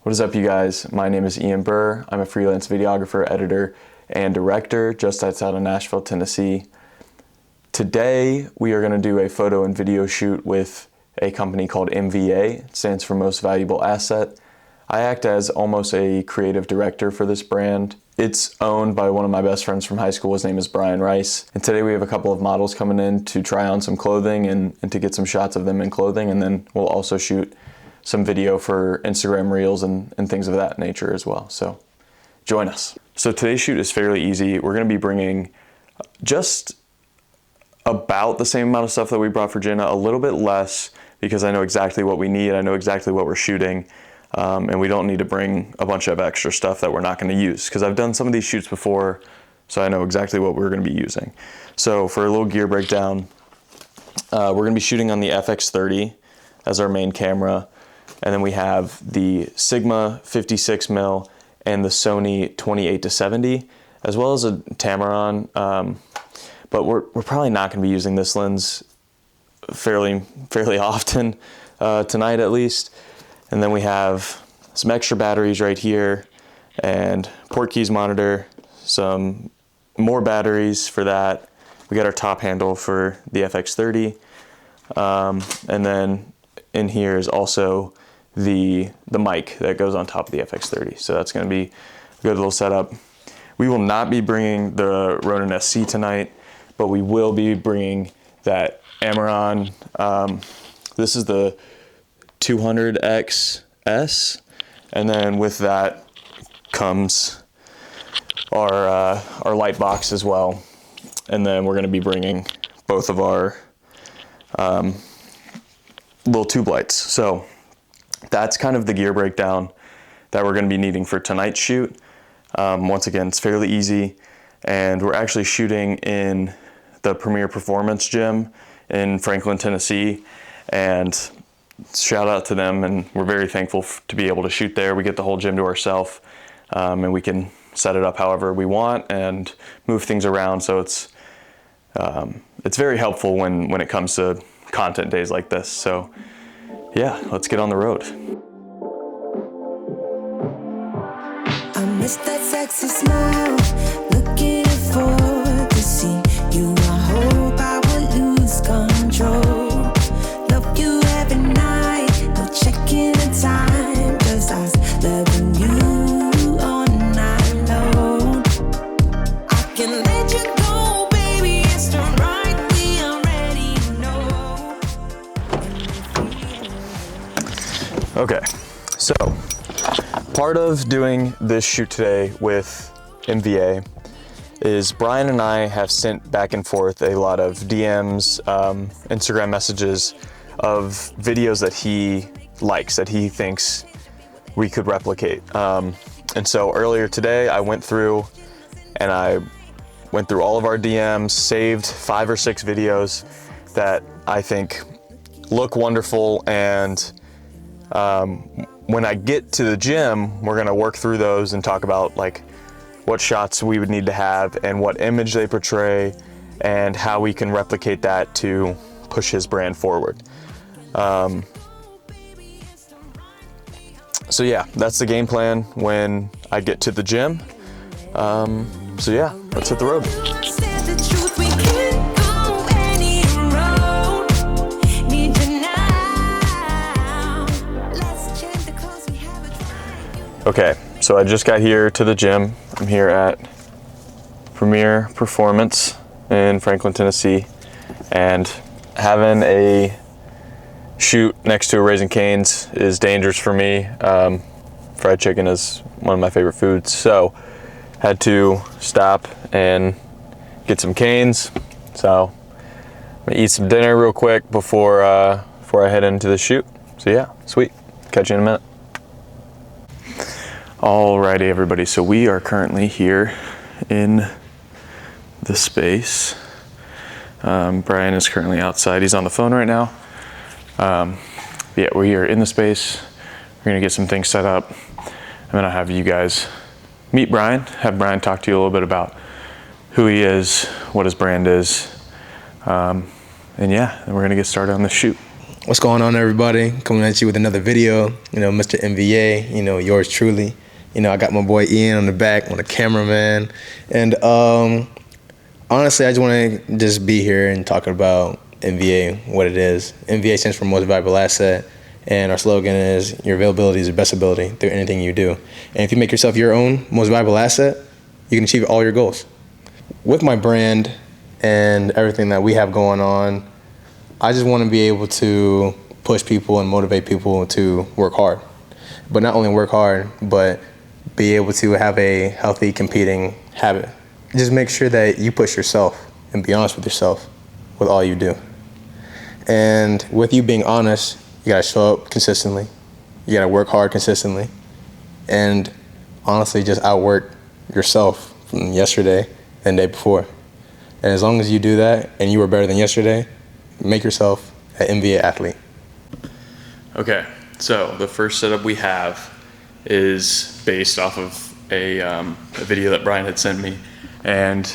What is up, you guys? My name is Ian Burr. I'm a freelance videographer, editor, and director just outside of Nashville, Tennessee. Today, we are going to do a photo and video shoot with a company called MVA. It stands for Most Valuable Asset. I act as almost a creative director for this brand. It's owned by one of my best friends from high school. His name is Brian Rice. And today we have a couple of models coming in to try on some clothing and to get some shots of them in clothing. And then we'll also shoot some video for Instagram Reels and things of that nature as well. So join us. So today's shoot is fairly easy. We're going to be bringing just about the same amount of stuff that we brought for Jenna, a little bit less because I know exactly what we need. I know exactly what we're shooting. And we don't need to bring a bunch of extra stuff that we're not going to use because I've done some of these shoots before, so I know exactly what we're going to be using. So for a little gear breakdown, we're going to be shooting on the FX30 as our main camera. And then we have the Sigma 56mm and the Sony 28-70, as well as a Tamron. But we're probably not going to be using this lens fairly often tonight, at least. And then we have some extra batteries right here and port keys monitor, some more batteries for that. We got our top handle for the FX30. And then in here is also the mic that goes on top of the FX30. So that's going to be a good little setup. We will not be bringing the Ronin SC tonight, but we will be bringing that Amaron. This is the 200XS, and then with that comes our light box as well. And then we're going to be bringing both of our little tube lights. So that's kind of the gear breakdown that we're going to be needing for tonight's shoot. Once again, it's fairly easy, and we're actually shooting in the Premier Performance Gym in Franklin, Tennessee, and shout out to them, and we're very thankful to be able to shoot there. We get the whole gym to ourselves, and we can set it up however we want and move things around. So it's very helpful when it comes to content days like this. So yeah, let's get on the road. I miss that sexy smile, looking forward to see you. I hope I will lose control. Love you every night, no checking the time, just us loving you all night long. I can let you go, baby, it's the right thing, I already know. Okay, so part of doing this shoot today with MVA is Brian and I have sent back and forth a lot of DMs, Instagram messages of videos that he likes, that he thinks we could replicate. And so earlier today, I went through all of our DMs, saved 5 or 6 videos that I think look wonderful. And when I get to the gym, we're gonna work through those and talk about like what shots we would need to have and what image they portray and how we can replicate that to push his brand forward. So yeah, that's the game plan when I get to the gym. So yeah, let's hit the road. Okay, so I just got here to the gym. I'm here at Premier Performance in Franklin, Tennessee, and having a shoot next to a Raising Cane's is dangerous for me. Fried chicken is one of my favorite foods, so had to stop and get some Cane's. So I'm gonna eat some dinner real quick before I head into the shoot. So yeah, sweet. Catch you in a minute. Alrighty, everybody. So we are currently here in the space. Brian is currently outside. He's on the phone right now. Yeah, we're here in the space. We're gonna get some things set up. I'm gonna have you guys meet Brian, have Brian talk to you a little bit about who he is, what his brand is. And yeah, then we're gonna get started on the shoot. What's going on, everybody? Coming at you with another video. Mr. MVA, yours truly. I got my boy Ian on the back, on the cameraman. And honestly, I just want to just be here and talk about MVA, what it is. MVA stands for Most Valuable Asset. And our slogan is, your availability is your best ability through anything you do. And if you make yourself your own most valuable asset, you can achieve all your goals. With my brand and everything that we have going on, I just want to be able to push people and motivate people to work hard. But not only work hard, but be able to have a healthy competing habit. Just make sure that you push yourself and be honest with yourself with all you do. And with you being honest, you gotta show up consistently. You gotta work hard consistently. And honestly, just outwork yourself from yesterday and the day before. And as long as you do that and you were better than yesterday, make yourself an MVA athlete. Okay, so the first setup we have is based off of a video that Brian had sent me, and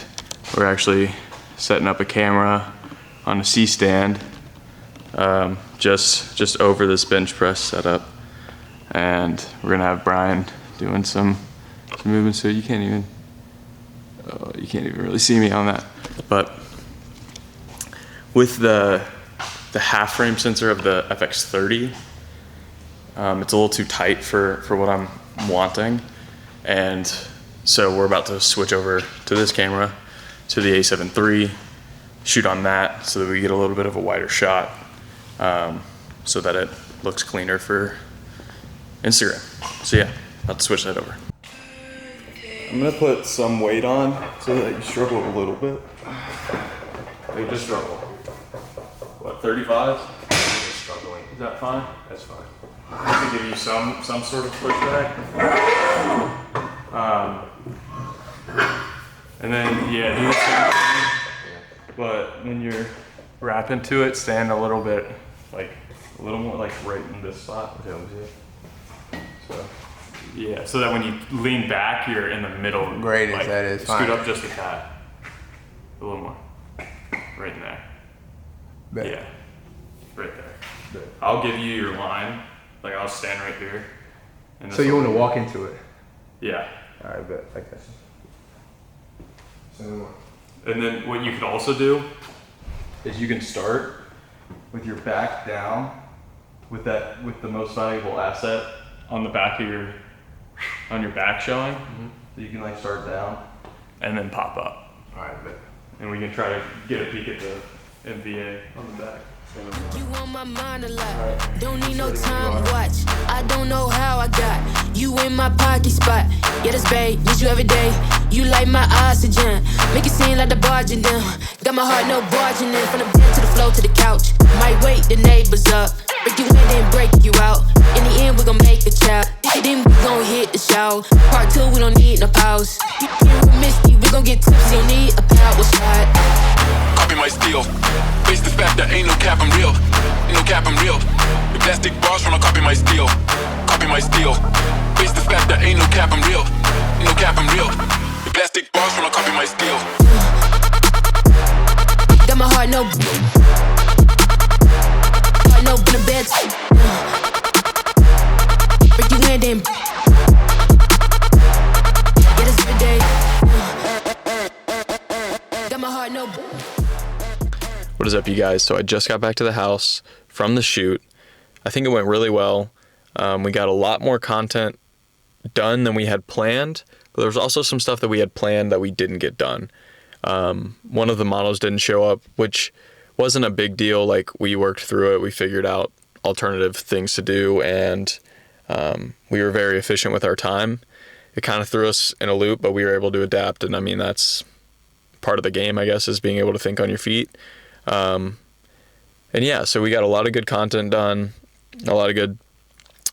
we're actually setting up a camera on a C-stand just over this bench press setup, and we're gonna have Brian doing some movements, so you can't even really see me on that. But with the half frame sensor of the FX30, it's a little too tight for what I'm wanting. And so we're about to switch over to this camera, to the A7 III, shoot on that so that we get a little bit of a wider shot, so that it looks cleaner for Instagram. So yeah, about to switch that over. I'm gonna put some weight on so that you struggle a little bit. Like just struggle. What, 35? Struggling. Is that fine? That's fine. Just to give you some sort of pushback. And then, yeah, do the same thing. But when you're wrapping to it, stand a little bit, like a little more like right in this spot. So, yeah, so that when you lean back, you're in the middle. Great, like, that is scoot fine. up just a tad. A little more. Right in there. Bet. Yeah, right there. I'll give you your line. Like, I'll stand right here. And So you want to walk into it? Yeah. All right, bet. Like that. And then what you could also do is you can start with your back down with the most valuable asset on the back of your back showing. Mm-hmm. So you can like start down and then pop up. All right, bet. And we can try to get a peek at the MVA on the back. You on my mind a lot. Don't need no time watch. I don't know how I got you in my pocket spot. Yeah, that's babe, need you every day. You like my oxygen. Make it seem like the barging down. Got my heart no barging in. From the bed to the floor to the couch. Might wake the neighbors up. Break you in, then break you out. In the end, we gon' make a child. Then we gon' hit the shower. Part 2, we don't need no pause. You with Misty, we gon' get tipsy. Don't need a power shot. Copy my steel. Face the fact that ain't no cap, I'm real. Ain't no cap, I'm real. The plastic bars tryna copy my steel. Copy my steel. Face the fact that ain't no cap, I'm real. Ain't no cap, I'm real. The plastic bars tryna copy my steel. Got my heart no in the bed. Break you in, then get us every day. Got my heart no. What is up, you guys? So I just got back to the house from the shoot. I think it went really well. We got a lot more content done than we had planned, but there was also some stuff that we had planned that we didn't get done. One of the models didn't show up, which wasn't a big deal. Like, we worked through it. We figured out alternative things to do, and we were very efficient with our time. It kind of threw us in a loop, but we were able to adapt. And I mean, that's part of the game, I guess, is being able to think on your feet. And yeah, so we got a lot of good content done, a lot of good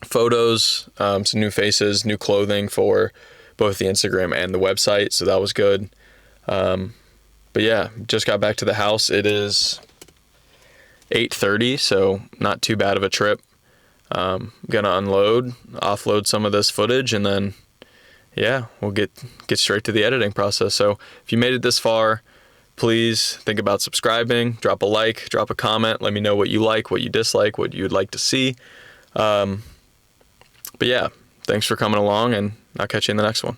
photos, some new faces, new clothing for both the Instagram and the website. So that was good. But yeah, just got back to the house. It is 8:30, so not too bad of a trip. Gonna unload, offload some of this footage, and then yeah, we'll get straight to the editing process. So if you made it this far, please think about subscribing. Drop a like, drop a comment. Let me know what you like, what you dislike, what you'd like to see. But yeah, thanks for coming along, and I'll catch you in the next one.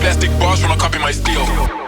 Plastic bars when I copy my steel.